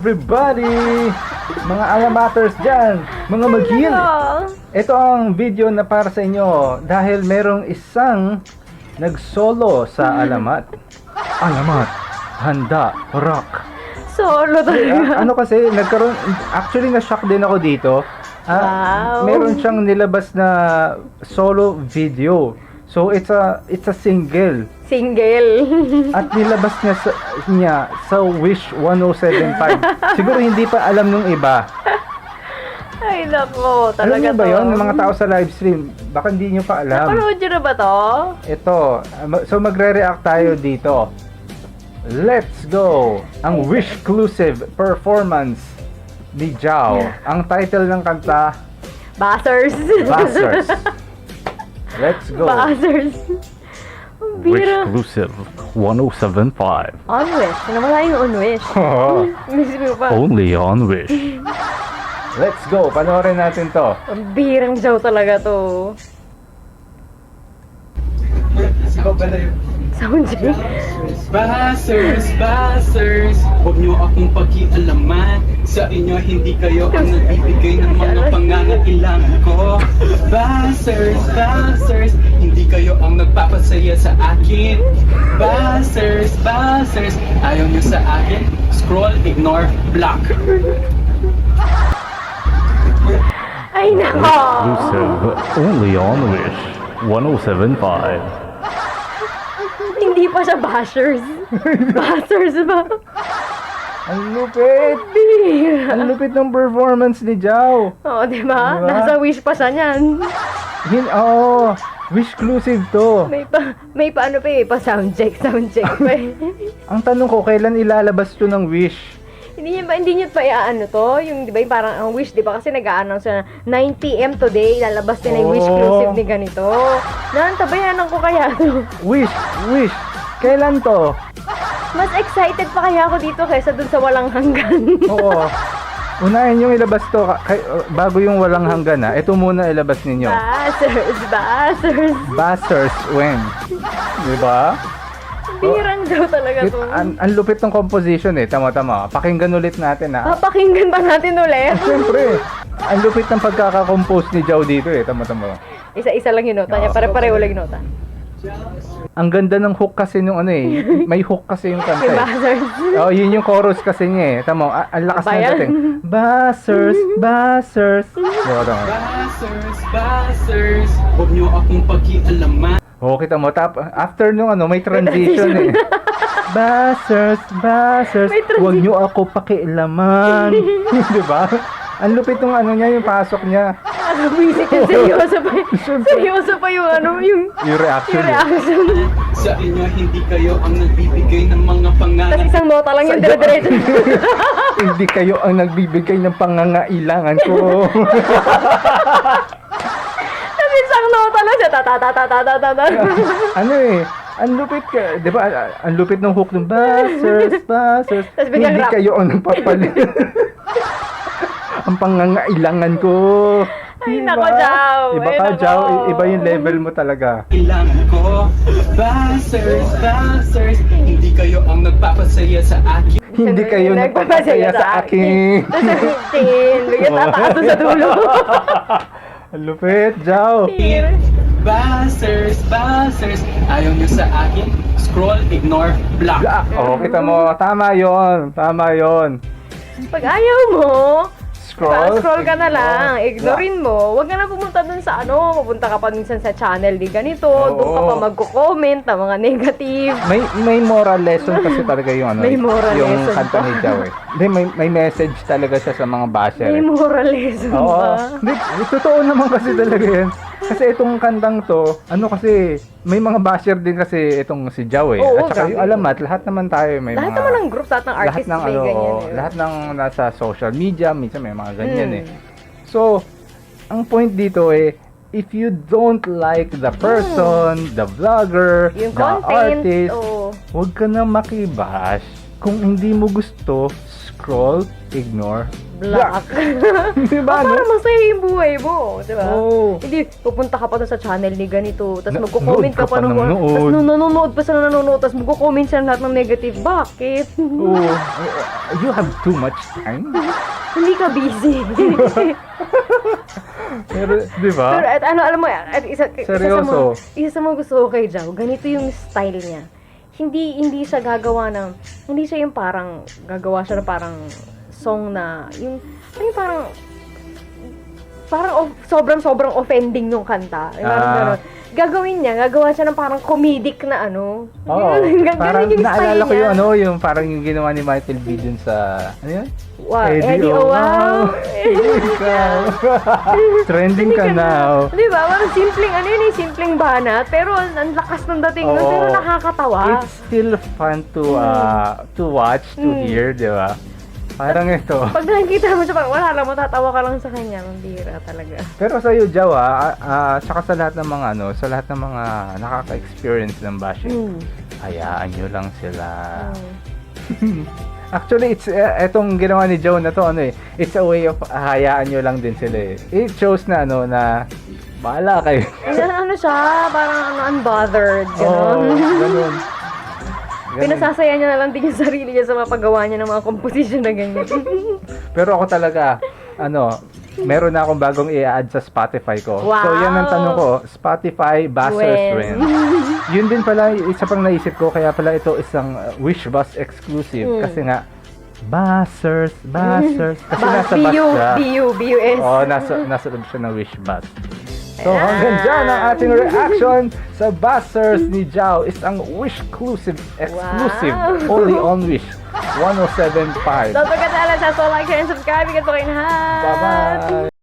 Everybody! Mga alamaters dyan! Mga mag-heal! Ito ang video na para sa inyo dahil merong isang nag-solo sa alamat. Alamat! Handa! Rock! Solo talaga. Ano kasi, nagkaroon... Actually, na-shock din ako dito. Wow! Meron siyang nilabas na solo video. So, it's a single. Single. At nilabas niya sa Wish 1075. Siguro hindi pa alam nung iba. Ay, nako. Alam Talaga niyo ba to. yun? Mga tao sa live stream. Baka hindi niyo pa alam. Napanood nyo na ba to? Ito. So magre-react tayo dito. Let's go! Ang Wish-clusive performance ni Jao. Ang title ng kanta, Bassers. Bassers. Let's go! Bassers. Ang bira. Wish-clusive 1075. On Wish. Nawala yung on Wish. Miss mo pa. Only on Wish. Let's go! Panoorin natin to. Ang birang Jow talaga to. Sound check. Bassers, bassers, huwag niyo akong pakialaman. Sa inyo hindi kayo ang nagbibigay ng mga pangangailangan ko. Bassers, bassers, hindi kayo ang nagpapasaya sa akin. Bassers, bassers, ayaw niyo sa akin. Scroll, ignore, block. Ay, nako. Only on Wish 1075. Hindi pa siya bashers. Bassers ba? Ang lupit! Bira. Ang lupit ng performance ni Jao. Oo, diba? Diba? Nasa Wish pa siya niyan. Wish-clusive to. May pa ano pa eh, pa sound check pa eh. Ang tanong ko, kailan ilalabas to ng Wish? Hindi niya pa iaano to, yung di ba yung parang ang Wish, di ba kasi nag-a-announce na 9 PM today, lalabas din ang Oh. Wish-clusive ni ganito. Nantabayanan ko kaya to. Wish! Kailan to? Mas excited pa kaya ako dito kaysa dun sa walang hanggan. Oo. Unahin yung ilabas to, bago yung walang hanggan na. Ito muna ilabas ninyo. Bassers. Bassers when? Diba? Birang daw talaga to. Ang lupit ng composition eh. Tama. Pakinggan ulit natin ha. Papakinggan pa natin ulit. Siyempre, ang lupit ng pagkakakompose ni Jao dito eh. Tama. Isa-isa lang yung nota niya, pare-pareho lang yung nota. Ang ganda ng hook kasi nung ano eh. May hook kasi yung kanta Yung eh. Bassers. Oh, yun yung chorus kasi niya eh. Tama, ang lakas Ba na yan? dating. Bassers. Diba, tama. Bassers, bassers, huwag niyo akong pakialaman. Oh, kita mo. After nung ano, may transition eh. Bassers. May transition. Huwag nyo ako pakialaman. Diba? Ang lupit nung ano niya, yung pasok niya. Music yung seryoso pa yung ano, yung Yung reaction. Sa inyo hindi kayo ang nagbibigay ng mga Tapos pangangailangan. isang nota lang yung dire-diretso. Hindi kayo ang nagbibigay ng pangangailangan ko. Tapos isang nota lang siya. Ta-ta-ta-ta-ta-ta-ta. Ano eh. Ang lupit ka, di ba? Ang lupit ng hook ng Bassers. Tapos biglang Hindi rap. kayo ang nagpapalit. Ang pangangailangan ko. Ay, Diba? nako, Jao. Iba Ay, ka, nako. Jao. Iba yung level mo talaga. Kailangan ko. Bassers, bassers, hindi kayo ang nagpapasaya sa akin. Hindi kayo nagpapasaya sa akin. Tapos bigyan tataas doon sa dulo. Ang lupit, Jao. Bassers, bassers, ayaw niyo sa akin. Scroll, ignore, block. Oh, kita mo. Tama yon. Pag ayaw mo, scroll ka na lang, ignore. ignorein mo. Huwag ka na pumunta dun sa ano, pupunta ka pa minsan sa channel di ganito, doon ka pa magko-comment ng mga negative. May moral lesson kasi talaga yung ano. May moral yung lesson kanta pa. ni Jao eh. Hindi, may message talaga siya sa mga basher. May Eh. moral lesson Oo. ba? Hindi, totoo naman kasi talaga yan. Kasi itong kantang to, ano kasi, may mga basher din kasi itong si Jao eh. Oo, At saka grabe. yung alamat, lahat naman tayo may Lahat mga... naman ng group, lahat ng artist lahat ng may ano, ganyan eh. lahat ng nasa social media, minsan may mga ganyan Hmm. eh. So, ang point dito eh, if you don't like the person, the vlogger, Yung the content, artist, oo. huwag ka na makibash. Kung hindi mo gusto, scroll, ignore, Block. Di ba, no? Para masaya yung buhay mo, di ba? Oo. Hindi, pupunta ka pa doon sa channel ni ganito, tapos Na- magko-comment ka nood pa ka pa ng ng nood. tapos nanonood pa sila nanonood, tapos magko-comment sila lahat ng negative. Bakit? Oo. You have too much time. Hindi ka busy. Pero, di ba? Pero at ano, alam mo, at Seryoso? isa sa mga gusto ko kay Jao, ganito yung style niya. Hindi siya gagawa ng, hindi siya yung parang, gagawa siya ng parang song na, yung parang sobrang offending nung kanta. Yung parang ganun. Gagawin niya, gagawa siya ng parang comedic na ano. Oo. Ganun Parang yung style naalala ko niya. yung ano, yung parang yung ginawa ni Michael B dun sa, ano yun? Wow, Eddie, oh wow. Ikaw. Trending ka now. Di ba? Parang simpleng, ano yun, simpleng banat, pero ang lakas ng dating nun, Oo. pero nakakatawa. It's still fun to watch, to hear, di ba? Parang ito. Pag nakikita mo siya, parang wala lang, matatawa ka lang sa kanya. Mambira talaga. Pero sa iyo, Jawa, tsaka sa lahat ng mga sa lahat ng mga nakaka-experience ng bashing, hayaan nyo lang sila. Actually, it's etong ginawa ni Joe na to, it's a way of hayaan nyo lang din sila eh. It shows na na bahala kayo. Ano siya, parang unbothered, Oo, gano'n. ganun. Pinasasaya niya na lang din yung sarili niya sa mapagawa niya ng mga composition na ganyan. Pero ako talaga, meron na akong bagong i-add sa Spotify ko. Wow! So, yan ang tanong ko. Spotify, Buzzers, When? Yun din pala, isa pang naisip ko, kaya pala ito isang Wishbus exclusive. Kasi nga, Buzzers. Kasi nasa bus siya. B-U-S. Oo, nasa loob siya ng Wishbus. So, hanggang dyan ang ating reaction sa Buzzers ni Jao is ang Wish-clusive exclusive. Wow! Only on Wish 107.5. Don't forget to like, share, and subscribe. Because we're in Bye-bye!